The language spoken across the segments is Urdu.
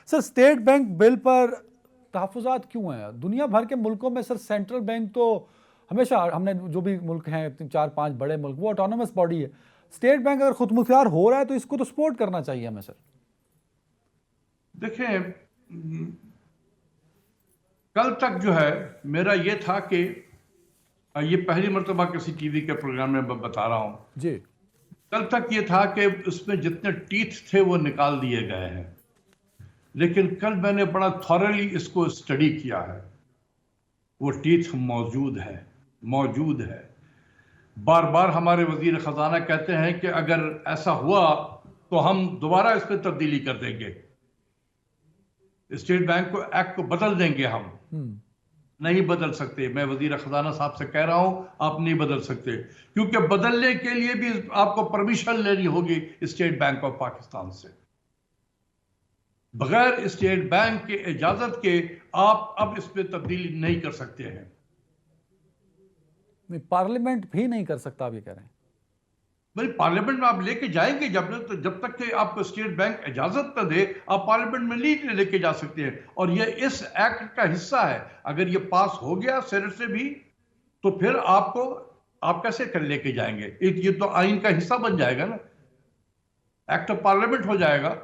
سر اسٹیٹ بینک بل پر تحفظات کیوں ہیں؟ دنیا بھر کے ملکوں میں سر سینٹرل بینک تو ہمیشہ، ہم نے جو بھی ملک ہیں 4-5 بڑے ملک، وہ آٹونومس باڈی ہے. اسٹیٹ بینک اگر خود مختار ہو رہا ہے تو اس کو تو سپورٹ کرنا چاہیے ہمیں. سر دیکھیں، کل تک جو ہے میرا یہ تھا کہ یہ پہلی مرتبہ کسی ٹی وی کے پروگرام میں بتا رہا ہوں جی، کل تک یہ تھا کہ اس میں جتنے ٹیتھ تھے وہ نکال دیے گئے ہیں، لیکن کل میں نے بڑا تھورلی اس کو اسٹڈی کیا ہے. وہ ٹیتھ موجود ہے. بار بار ہمارے وزیر خزانہ کہتے ہیں کہ اگر ایسا ہوا تو ہم دوبارہ اس پہ تبدیلی کر دیں گے، اسٹیٹ بینک کو ایکٹ کو بدل دیں گے. ہم نہیں بدل سکتے. میں وزیر خزانہ صاحب سے کہہ رہا ہوں آپ نہیں بدل سکتے، کیونکہ بدلنے کے لیے بھی آپ کو پرمیشن لینی ہوگی اسٹیٹ بینک آف پاکستان سے. بغیر اسٹیٹ بینک کے اجازت کے آپ اب اس پہ تبدیلی نہیں کر سکتے ہیں. پارلیمنٹ بھی نہیں کر سکتا، آپ یہ کہہ رہے ہیں؟ بھائی پارلیمنٹ میں آپ لے کے جائیں گے جب تک کہ آپ کو اسٹیٹ بینک اجازت نہ دے، آپ پارلیمنٹ میں نہیں لے کے جا سکتے ہیں. اور یہ اس ایکٹ کا حصہ ہے. اگر یہ پاس ہو گیا سینٹ سے بھی تو پھر آپ کیسے کر لے کے جائیں گے؟ یہ تو آئین کا حصہ بن جائے گا نا، ایکٹ آف پارلیمنٹ ہو جائے گا.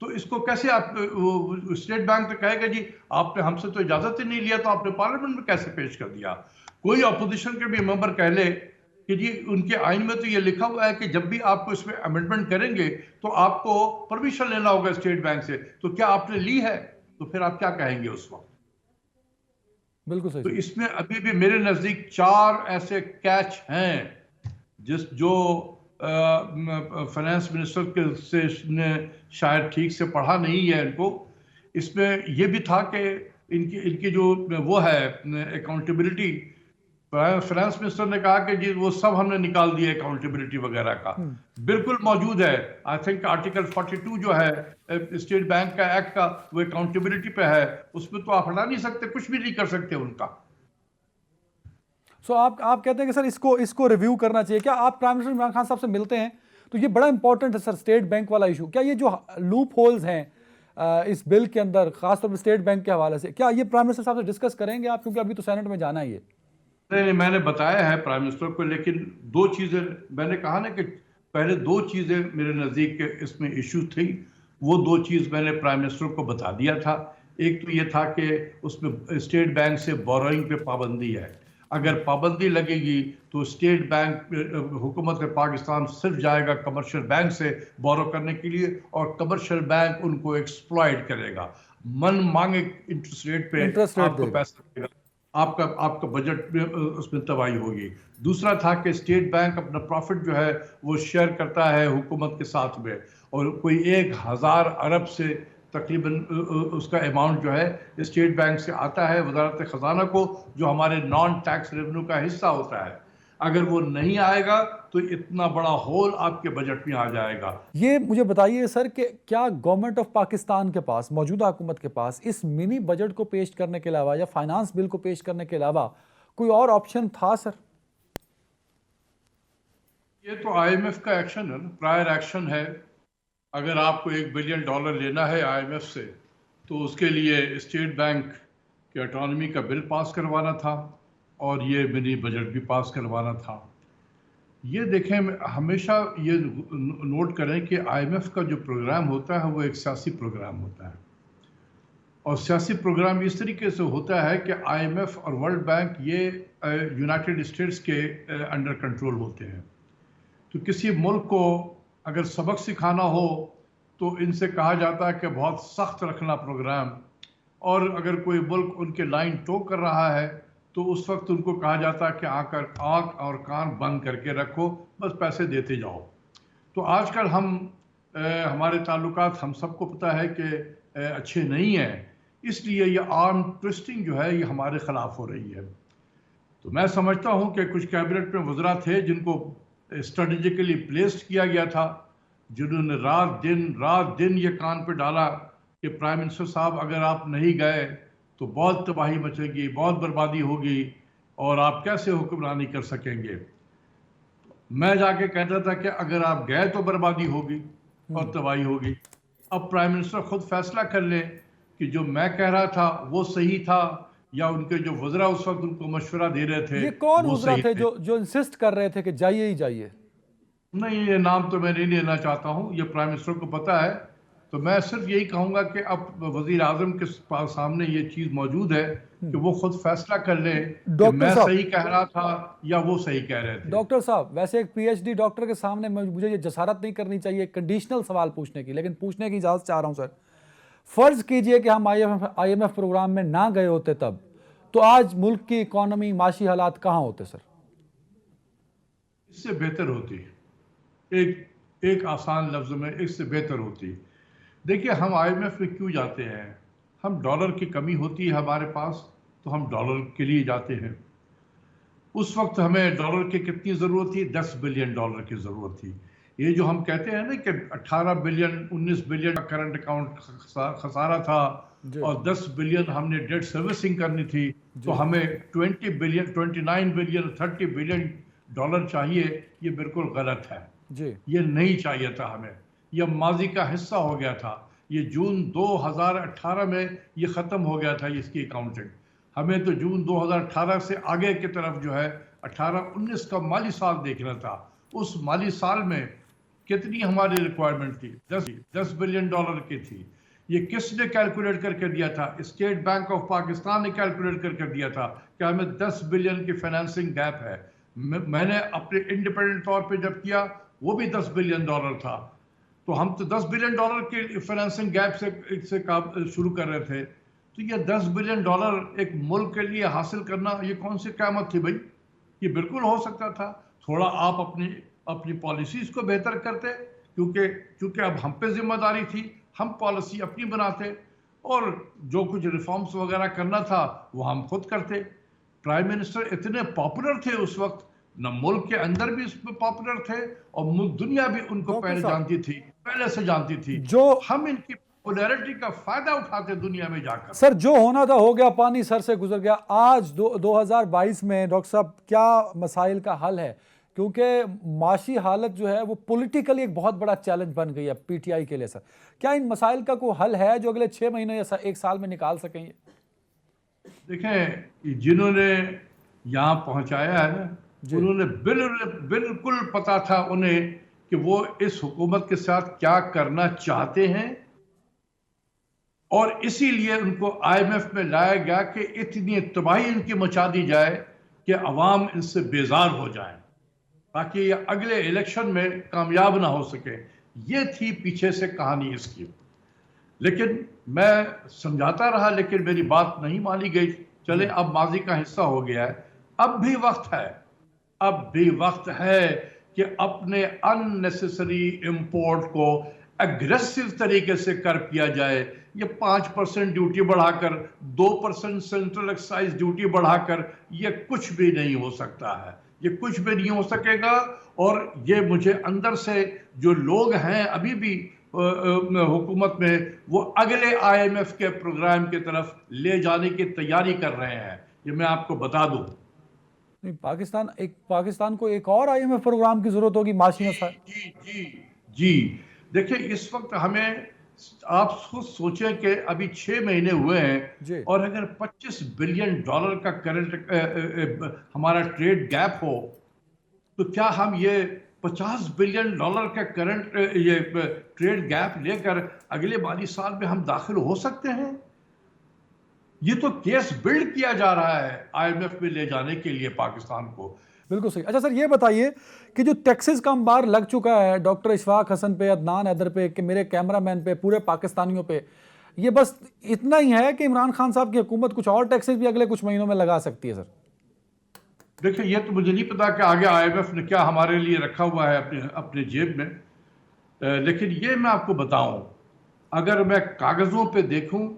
تو اس کو کیسے آپ اسٹیٹ بینک تو کہے گا جی آپ نے ہم سے تو اجازت ہی نہیں لیا، تو آپ نے پارلیمنٹ میں کیسے پیش کر دیا؟ کوئی اپوزیشن کے بھی ممبر کہہ لے کہ جی ان کے آئین میں تو یہ لکھا ہوا ہے کہ جب بھی آپ کو اس میں امینڈمنٹ کریں گے تو آپ کو پرمیشن لینا ہوگا اسٹیٹ بینک سے، تو کیا آپ نے لی ہے؟ تو پھر آپ کیا کہیں گے اس وقت؟ بالکل تو صحیح. اس میں ابھی بھی میرے نزدیک 4 ایسے کیچ ہیں جو فائنانس منسٹر سے نے شاید ٹھیک سے پڑھا نہیں ہے ان کو. اس میں یہ بھی تھا کہ ان کی جو وہ ہے اکاؤنٹیبلٹی، فائنانس منسٹر نے کہا کہ جی وہ سب ہم نے نکال دیا اکاؤنٹیبلٹی وغیرہ کا. بالکل موجود ہے. آئی تھنک آرٹیکل 42 جو ہے اسٹیٹ بینک کا ایکٹ کا، وہ اکاؤنٹیبلٹی پہ ہے. اس میں تو آپ ہٹا نہیں سکتے، کچھ بھی نہیں کر سکتے ان کا. سو آپ کہتے ہیں کہ سر اس کو ریویو کرنا چاہیے. کیا آپ پرائم منسٹر عمران خان صاحب سے ملتے ہیں تو یہ بڑا امپورٹنٹ ہے سر اسٹیٹ بینک والا ایشو؟ کیا یہ جو لوپ ہولز ہیں اس بل کے اندر خاص طور پر اسٹیٹ بینک کے حوالے سے، کیا یہ پرائم منسٹر صاحب سے ڈسکس کریں گے آپ؟ کیونکہ ابھی تو سینٹ میں جانا ہی ہے. نہیں، میں نے بتایا ہے پرائم منسٹر کو، لیکن 2 چیزیں میں نے کہا نا کہ پہلے 2 چیزیں میرے نزدیک اس میں ایشو تھی. وہ 2 چیز میں نے پرائم منسٹر کو بتا دیا تھا. ایک تو یہ تھا کہ اس میں اسٹیٹ بینک سے بوروئنگ پہ پابندی ہے. اگر پابندی لگے گی تو اسٹیٹ بینک، حکومت پاکستان صرف جائے گا کمرشل بینک سے بورو کرنے کے لیے، اور کمرشل بینک ان کو ایکسپلائٹ کرے گا، من مانگے انٹرسٹ ریٹ پہ انٹرسٹ ریٹ آپ کو دے گا. پیسہ دے گا. آپ کا بجٹ میں اس میں تباہی ہوگی. دوسرا تھا کہ اسٹیٹ بینک اپنا پروفٹ جو ہے وہ شیئر کرتا ہے حکومت کے ساتھ میں، اور کوئی 1000 ارب سے تقریباً اس کا اماؤنٹ جو ہے اسٹیٹ بینک سے آتا ہے وزارت خزانہ کو، جو ہمارے نان ٹیکس ریونیو کا حصہ ہوتا ہے. اگر وہ نہیں آئے گا تو اتنا بڑا ہول آپ کے بجٹ میں آ جائے گا. یہ مجھے بتائیے سر کہ کیا گورنمنٹ آف پاکستان کے پاس، موجودہ حکومت کے پاس، اس منی بجٹ کو پیش کرنے کے علاوہ یا فائنانس بل کو پیش کرنے کے علاوہ کوئی اور آپشن تھا سر؟ یہ تو آئی ایم ایف کا ایکشن ہے نا، پرائر ایکشن ہے. اگر آپ کو $1 بلین لینا ہے آئی ایم ایف سے تو اس کے لیے اسٹیٹ بینک کے اٹانومی کا بل پاس کروانا تھا اور یہ منی بجٹ بھی پاس کروانا تھا. یہ دیکھیں، ہمیشہ یہ نوٹ کریں کہ آئی ایم ایف کا جو پروگرام ہوتا ہے وہ ایک سیاسی پروگرام ہوتا ہے، اور سیاسی پروگرام اس طریقے سے ہوتا ہے کہ آئی ایم ایف اور ورلڈ بینک یہ یونائٹڈ اسٹیٹس کے انڈر کنٹرول ہوتے ہیں. تو کسی ملک کو اگر سبق سکھانا ہو تو ان سے کہا جاتا ہے کہ بہت سخت رکھنا پروگرام، اور اگر کوئی ملک ان کے لائن ٹو کر رہا ہے تو اس وقت ان کو کہا جاتا ہے کہ آنکھ اور کان بند کر کے رکھو، بس پیسے دیتے جاؤ. تو آج کل ہمارے تعلقات ہم سب کو پتہ ہے کہ اچھے نہیں ہیں، اس لیے یہ آرم ٹوسٹنگ جو ہے یہ ہمارے خلاف ہو رہی ہے. تو میں سمجھتا ہوں کہ کچھ کیبنٹ میں وزراء تھے جن کو اسٹریٹجیکلی پلیسڈ کیا گیا تھا، جنہوں نے رات دن یہ کان پہ ڈالا کہ پرائم منسٹر صاحب اگر آپ نہیں گئے تو بہت تباہی مچے گی، بہت بربادی ہوگی، اور آپ کیسے حکمرانی کر سکیں گے. میں جا کے کہتا تھا کہ اگر آپ گئے تو بربادی ہوگی اور تباہی ہوگی، اب پرائم منسٹر خود فیصلہ کر لیں کہ جو میں کہہ رہا تھا وہ صحیح تھا یا ان کے جو وزراء اس وقت ان کو مشورہ دے رہے تھے یہ کون وہ وزراء صحیح تھے تھے. جو انسسٹ کر رہے تھے کہ جائیے ہی جائیے؟ نہیں، یہ نام تو میں نہیں لینا چاہتا ہوں، یہ پرائم منسٹر کو پتا ہے. تو میں صرف یہی کہوں گا کہ اب وزیر اعظم کے سامنے یہ چیز موجود ہے کہ وہ خود فیصلہ کر لیں کہ ڈاکٹر میں صاحب، صحیح کہہ رہا تھا یا وہ صحیح کہہ رہے تھے. ڈاکٹر صاحب، ویسے ایک پی ایچ ڈی ڈاکٹر کے سامنے مجھے یہ جسارت نہیں کرنی چاہیے کنڈیشنل سوال پوچھنے کی، لیکن پوچھنے کی اجازت چاہ رہا ہوں سر. فرض کیجئے کہ ہم آئی ایم ایف پروگرام میں نہ گئے ہوتے تب، تو آج ملک کی اکانومی، معاشی حالات کہاں ہوتے سر؟ اس سے بہتر ہوتی، ایک آسان لفظ میں اس سے بہتر ہوتی. دیکھیے، ہم آئی ایم ایف میں کیوں جاتے ہیں؟ ہم ڈالر کی کمی ہوتی ہے ہمارے پاس تو ہم ڈالر کے لیے جاتے ہیں. اس وقت ہمیں ڈالر کی کتنی ضرورت تھی؟ 10 بلین ڈالر کی ضرورت تھی. یہ جو ہم کہتے ہیں نا کہ 18 بلین 19 بلین کا کرنٹ اکاؤنٹ خسارہ تھا اور 10 بلین ہم نے ڈیٹ سروسنگ کرنی تھی، تو ہمیں 20 بلین 29 بلین 30 بلین ڈالر چاہیے. یہ بالکل غلط ہے. یہ نہیں چاہیے تھا ہمیں. یہ ماضی کا حصہ ہو گیا تھا. یہ جون 2018 میں یہ ختم ہو گیا تھا اس کی اکاؤنٹنگ. ہمیں تو جون 2018 سے آگے کی طرف جو ہے 18-19 کا مالی سال دیکھنا تھا. اس مالی سال میں کتنی ہماری ریکوائرمنٹ تھی؟ 10 بلین ڈالر کی تھی. یہ کس نے کیلکولیٹ کر کے دیا تھا؟ اسٹیٹ بینک آف پاکستان نے کیلکولیٹ کر کے دیا تھا کہ ہمیں 10 بلین کی فائنینسنگ گیپ ہے. میں نے اپنے انڈیپینڈنٹ طور پہ جب کیا وہ بھی 10 بلین ڈالر تھا. تو ہم تو 10 بلین ڈالر کی فائنینسنگ گیپ سے شروع کر رہے تھے. تو یہ 10 بلین ڈالر ایک ملک کے لیے حاصل کرنا یہ کون سی قیامت تھی بھائی؟ یہ بالکل ہو سکتا تھا. تھوڑا آپ اپنی پالیسیز کو بہتر کرتے، کیونکہ اب ہم پہ ذمہ داری تھی، ہم پالیسی اپنی بناتے اور جو کچھ ریفارمز وغیرہ کرنا تھا وہ ہم خود کرتے. پرائم منسٹر اتنے پاپولر تھے اس وقت، نہ ملک کے اندر بھی اس میں پاپولر تھے اور دنیا بھی ان کو پہلے جانتی تھی، پہلے سے جانتی تھی. ہم ان کی پاپولیرٹی کا فائدہ اٹھاتے دنیا میں جا کر. سر، جو ہونا تھا ہو گیا، پانی سر سے گزر گیا. آج 2022 میں ڈاکٹر صاحب کیا مسائل کا حل ہے؟ کیونکہ معاشی حالت جو ہے وہ پولیٹیکلی ایک بہت بڑا چیلنج بن گئی ہے پی ٹی آئی کے لیے. سر، کیا ان مسائل کا کوئی حل ہے جو اگلے 6 مہینے یا 1 سال میں نکال سکیں؟ دیکھیں، جنہوں نے یہاں پہنچایا ہے نا، انہوں نے بالکل پتا تھا انہیں کہ وہ اس حکومت کے ساتھ کیا کرنا چاہتے ہیں، اور اسی لیے ان کو آئی ایم ایف میں لایا گیا کہ اتنی تباہی ان کی مچا دی جائے کہ عوام ان سے بیزار ہو جائیں تاکہ یہ اگلے الیکشن میں کامیاب نہ ہو سکے. یہ تھی پیچھے سے کہانی اس کی. لیکن میں سمجھاتا رہا لیکن میری بات نہیں مانی گئی. چلے، اب ماضی کا حصہ ہو گیا ہے. اب بھی وقت ہے کہ اپنے ان نیسیسری امپورٹ کو اگریسو طریقے سے کیا جائے. یہ 5% ڈیوٹی بڑھا کر 2% سینٹرل ایکسائز ڈیوٹی بڑھا کر یہ کچھ بھی نہیں ہو سکتا ہے. یہ کچھ بھی نہیں ہو سکے گا. اور یہ مجھے اندر سے جو لوگ ہیں ابھی بھی حکومت میں، وہ اگلے آئی ایم ایف کے پروگرام کی طرف لے جانے کی تیاری کر رہے ہیں. یہ میں آپ کو بتا دوں. پاکستان کو ایک اور آئی ایم ایف پروگرام کی ضرورت ہوگی معاشی مسائل. جی دیکھیں، اس وقت ہمیں، آپ خود سوچیں کہ ابھی 6 مہینے ہوئے ہیں اور اگر 25 بلین ڈالر کا کرنٹ ہمارا ٹریڈ گیپ ہو تو کیا ہم یہ 50 بلین ڈالر کا کرنٹ یہ ٹریڈ گیپ لے کر اگلے مالی سال میں ہم داخل ہو سکتے ہیں؟ یہ تو کیس بلڈ کیا جا رہا ہے آئی ایم ایف میں لے جانے کے لیے پاکستان کو. بالکل صحیح. اچھا سر، یہ بتائیے کہ جو ٹیکسز کا انبار لگ چکا ہے ڈاکٹر اشفاق حسن پہ، عدنان حیدر پہ، کہ میرے کیمرہ مین پہ، پورے پاکستانیوں پہ، یہ بس اتنا ہی ہے کہ عمران خان صاحب کی حکومت کچھ اور ٹیکسز بھی اگلے کچھ مہینوں میں لگا سکتی ہے؟ سر دیکھیں، یہ تو مجھے نہیں پتا کہ آگے آئی ایم ایف نے کیا ہمارے لیے رکھا ہوا ہے اپنے جیب میں. لیکن یہ میں آپ کو بتاؤں، اگر میں کاغذوں پہ دیکھوں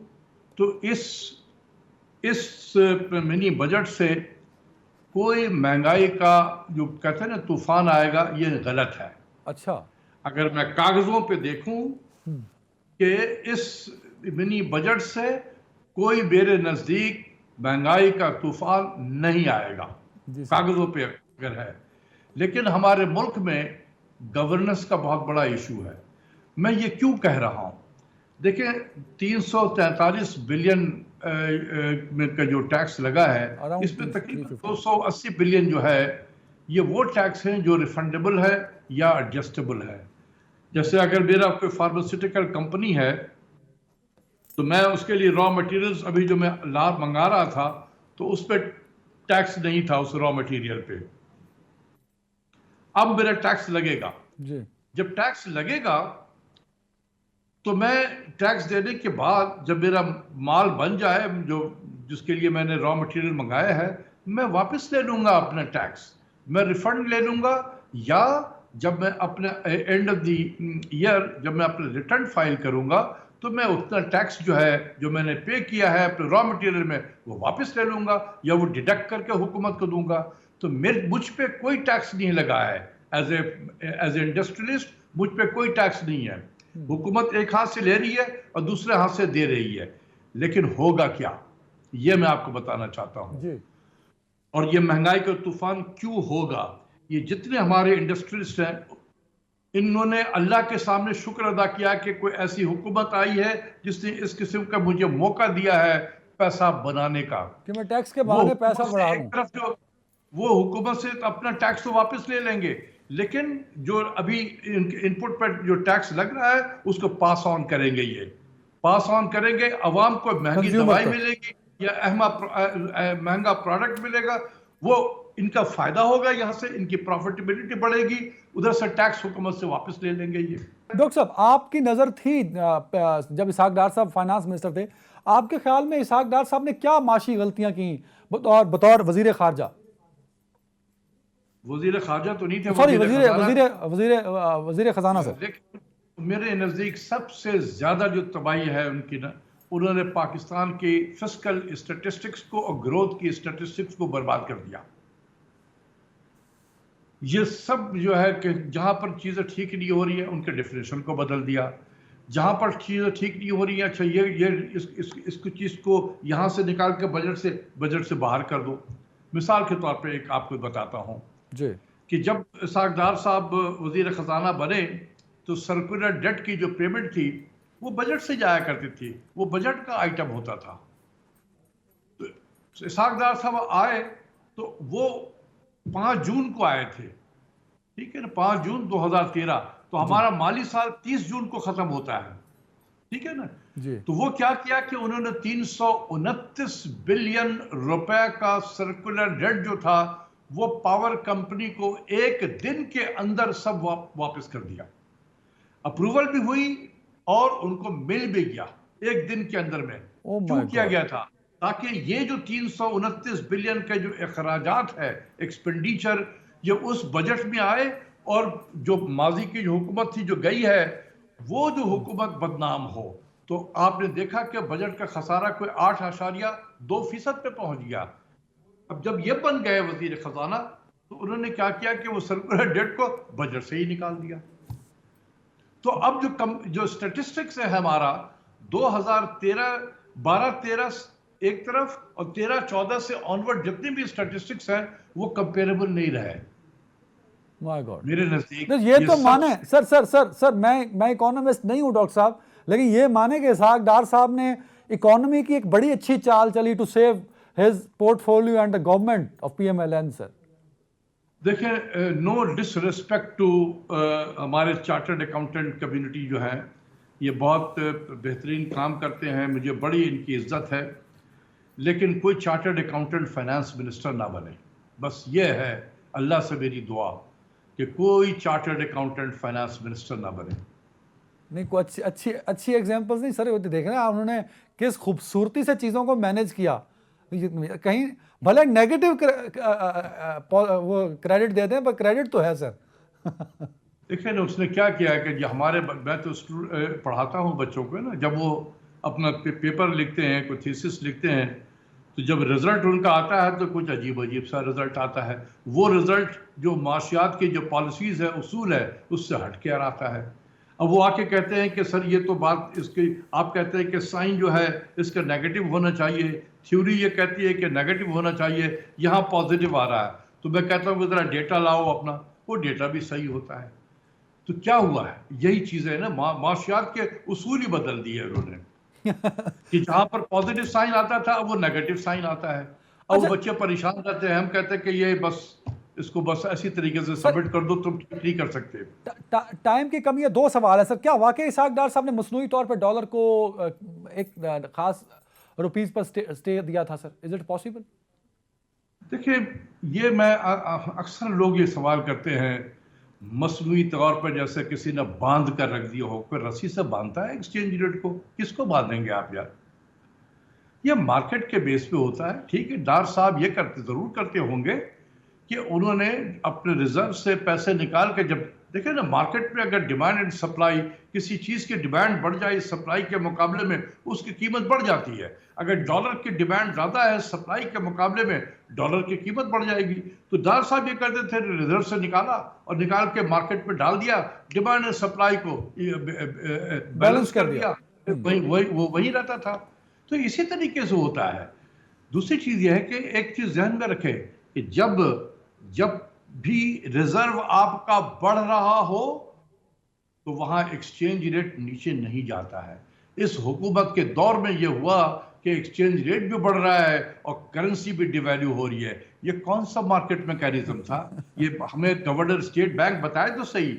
تو اس منی بجٹ سے کوئی مہنگائی کا جو کہتے ہیں نا طوفان آئے گا، یہ غلط ہے. اچھا، اگر میں کاغذوں پہ دیکھوں کہ اس منی بجٹ سے کوئی میرے نزدیک مہنگائی کا طوفان نہیں آئے گا، کاغذوں پہ اگر ہے. لیکن ہمارے ملک میں گورننس کا بہت بڑا ایشو ہے. میں یہ کیوں کہہ رہا ہوں؟ دیکھیں 343 بلین کا جو ٹیکس لگا ہے اس میں تقریباً 280 بلین جو ہے یہ وہ ٹیکس ہیں جو ریفنڈیبل ہے یا ایڈجسٹیبل ہے. جیسے اگر میرا کوئی فارماسیوٹیکل کمپنی ہے تو میں اس کے لیے را مٹیریلز ابھی جو میں منگا رہا تھا تو اس پہ ٹیکس نہیں تھا اس را مٹیریل پہ. اب میرا ٹیکس لگے گا. جب ٹیکس لگے گا تو میں ٹیکس دینے کے بعد جب میرا مال بن جائے جس کے لیے میں نے را مٹیریل منگایا ہے میں واپس لے لوں گا اپنا ٹیکس. میں ریفنڈ لے لوں گا یا جب میں اپنے اینڈ آف دی ایئر جب میں اپنا ریٹرن فائل کروں گا تو میں اتنا ٹیکس جو ہے جو میں نے پے کیا ہے اپنے را مٹیریل میں وہ واپس لے لوں گا یا وہ ڈیڈکٹ کر کے حکومت کو دوں گا. تو مجھ پہ کوئی ٹیکس نہیں لگا ہے ایز اے انڈسٹریلسٹ. مجھ پہ کوئی ٹیکس نہیں ہے. حکومت ایک ہاتھ سے لے رہی ہے اور دوسرے ہاتھ سے دے رہی ہے. لیکن ہوگا کیا یہ میں آپ کو بتانا چاہتا ہوں. اور یہ مہنگائی کا طوفان کیوں ہوگا؟ یہ جتنے ہمارے انڈسٹریلسٹ ہیں انہوں نے اللہ کے سامنے شکر ادا کیا کہ کوئی ایسی حکومت آئی ہے جس نے اس قسم کا مجھے موقع دیا ہے پیسہ بنانے کا کہ میں ٹیکس کے بہانے پیسہ بڑھا ایک طرف جو وہ حکومت سے اپنا ٹیکس تو واپس لے لیں گے لیکن جو ابھی ان پٹ پر جو ٹیکس لگ رہا ہے اس کو پاس آن کریں گے. یہ پاس آن کریں گے. عوام کو مہنگی دوائی ملے گی یا مہنگا پروڈکٹ ملے گا. وہ ان کا فائدہ ہوگا. یہاں سے ان کی پروفیٹیبلٹی بڑھے گی. ادھر سے ٹیکس حکومت سے واپس لے لیں گے. یہ ڈاکٹر صاحب آپ کی نظر تھی جب اسحاق ڈار صاحب فائنانس منسٹر تھے آپ کے خیال میں اسحاق ڈار صاحب نے کیا معاشی غلطیاں کی بطور وزیر خارجہ؟ وزیر خارجہ تو نہیں تھے. سوری وزیر خزانہ سے. لیکن میرے نزدیک سب سے زیادہ جو تباہی ہے ان کی نا انہوں نے پاکستان کی فسکل اسٹیٹسٹکس کو اور گروتھ کی اسٹیٹسٹکس کو برباد کر دیا. یہ سب جو ہے کہ جہاں پر چیزیں ٹھیک نہیں ہو رہی ہیں ان کے ڈیفینیشن کو بدل دیا. جہاں پر چیزیں ٹھیک نہیں ہو رہی ہیں اچھا یہ اس چیز کو یہاں سے نکال کے بجٹ سے باہر کر دو. مثال کے طور پہ ایک آپ کو بتاتا ہوں کہ جب اسحاق ڈار صاحب وزیر خزانہ بنے تو سرکولر ڈیٹ کی جو پیمنٹ تھی وہ بجٹ سے جایا کرتی تھی. وہ بجٹ کا آئٹم ہوتا تھا. تو اسحاق ڈار صاحب آئے تو وہ 5 جون کو آئے تھے. ٹھیک ہے نا 5 جون 2013. تو ہمارا مالی سال 30 جون کو ختم ہوتا ہے. ٹھیک ہے نا. تو وہ کیا کہ انہوں نے 329 بلین روپے کا سرکولر ڈیٹ جو تھا وہ پاور کمپنی کو ایک دن کے اندر سب واپس کر دیا. اپروول بھی ہوئی اور ان کو مل بھی گیا ایک دن کے اندر میں. کیوں کیا گیا تھا؟ تاکہ یہ جو 329 بلین کا جو اخراجات ہے ایکسپینڈیچر یہ اس بجٹ میں آئے اور جو ماضی کی جو حکومت تھی جو گئی ہے وہ جو حکومت بدنام ہو. تو آپ نے دیکھا کہ بجٹ کا خسارہ کوئی 8.2% پہ پہنچ گیا. اب جب یہ بن گئے وزیر خزانہ تو انہوں نے کیا کہ وہ سرکولر ڈیٹ کو بجٹ سے ہی نکال دیا. تو اب جو سٹیٹسٹکس ہے ہمارا 2013 ایک طرف اور 13-14 سے آنورڈ جتنے بھی سٹیٹسٹکس ہیں وہ کمپیریبل نہیں رہے. میرے نزدیک یہ تو مانے سر میں اکانومسٹ نہیں ہوں ڈاکٹر صاحب لیکن یہ مانے کہ اسحاق ڈار صاحب نے اکانومی کی ایک بڑی اچھی چال چلی to save his portfolio and the government of PMLN sir. دیکھیں نو ڈس ریسپیکٹ ٹو ہمارے چارٹرڈ اکاؤنٹنٹ کمیونٹی جو ہے یہ بہت بہترین کام کرتے ہیں. مجھے بڑی ان کی عزت ہے لیکن کوئی چارٹرڈ اکاؤنٹنٹ فائنانس منسٹر نہ بنے. بس یہ ہے اللہ سے میری دعا کہ کوئی چارٹرڈ اکاؤنٹنٹ فائنانس منسٹر نہ بنے. نہیں کوئی اچھی ایگزامپلز نہیں سر ہوتی. دیکھ رہے ہیں انہوں نے کس خوبصورتی سے چیزوں کو مینیج کیا. کہیں بھلے نیگیٹو وہ کریڈٹ دیتے ہیں پر کریڈٹ تو ہے سر. دیکھیں نا اس نے کیا کیا کہ ہمارے میں تو پڑھاتا ہوں بچوں کو نا جب وہ اپنا پیپر لکھتے ہیں کوئی تھیسس لکھتے ہیں تو جب رزلٹ ان کا آتا ہے تو کچھ عجیب سا رزلٹ آتا ہے. وہ رزلٹ جو معاشیات کی جو پالیسیز ہے اصول ہے اس سے ہٹ کے آتا ہے. اب وہ آ کے کہتے ہیں کہ سر یہ تو بات اس کی آپ کہتے ہیں کہ سائن جو ہے اس کا نیگیٹو ہونا چاہیے. تھیوری یہ کہتی ہے کہ نیگیٹو ہونا چاہیے یہاں پازیٹیو آ رہا ہے. تو میں کہتا ہوں کہ ذرا ڈیٹا لاؤ اپنا. وہ ڈیٹا بھی صحیح ہوتا ہے. تو کیا ہوا ہے؟ یہی چیزیں نا معاشیات کے اصول ہی بدل دیے انہوں نے کہ جہاں پر پازیٹیو سائن آتا تھا اب وہ نیگیٹو سائن آتا ہے. اب وہ بچے پریشان رہتے ہیں. ہم کہتے ہیں کہ یہ بس اس کو بس ایسی طریقے سے سبمٹ کر دو, تم ٹھیک نہیں کر سکتے. ٹائم کی کمی ہے. 2 سوال ہے سر. کیا واقعی اسحاق ڈار صاحب نے مصنوعی طور پر ڈالر کو ایک خاص روپیز پر سٹے دیا تھا سر؟ Is it possible? دیکھیں, یہ میں اکثر لوگ یہ سوال کرتے ہیں مصنوعی طور پر جیسے کسی نے باندھ کر رکھ دیا ہو. کوئی رسی سے باندھتا ہے ایکسچینج ریٹ کو؟ کس کو باندھیں گے آپ یار؟ یہ مارکیٹ کے بیس پہ ہوتا ہے. ٹھیک ہے, ڈار صاحب یہ ضرور کرتے ہوں گے کہ انہوں نے اپنے ریزرو سے پیسے نکال کے, جب دیکھیں نا مارکیٹ میں اگر ڈیمانڈ اینڈ سپلائی, کسی چیز کی ڈیمانڈ بڑھ جائے سپلائی کے مقابلے میں اس کی قیمت بڑھ جاتی ہے. اگر ڈالر کی ڈیمانڈ زیادہ ہے سپلائی کے مقابلے میں ڈالر کی قیمت بڑھ جائے گی. تو ڈار صاحب یہ کرتے تھے, ریزرو سے نکالا اور نکال کے مارکیٹ میں ڈال دیا, ڈیمانڈ اینڈ سپلائی کو بیلنس کر دیا, وہی رہتا تھا. تو اسی طریقے سے ہوتا ہے. دوسری چیز یہ ہے کہ ایک چیز ذہن میں رکھیں کہ جب بھی ریزرو آپ کا بڑھ رہا ہو تو وہاں ایکسچینج ریٹ نیچے نہیں جاتا ہے. اس حکومت کے دور میں یہ ہوا کہ ایکسچینج ریٹ بھی بڑھ رہا ہے اور کرنسی بھی ڈی ویلیو ہو رہی ہے. یہ کون سا مارکیٹ میکینزم تھا؟ یہ ہمیں گورنر اسٹیٹ بینک بتائے تو صحیح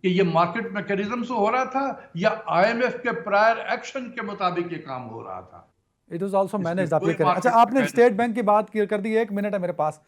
کہ یہ مارکیٹ میکینزم سے ہو رہا تھا یا آئی ایم ایف کے پرائر ایکشن کے مطابق یہ کام ہو رہا تھا؟ It was also managed. آپ یہ کریں. اچھا, آپ نے اسٹیٹ بینک کی بات کر دی. 1 منٹ ہے میرے پاس.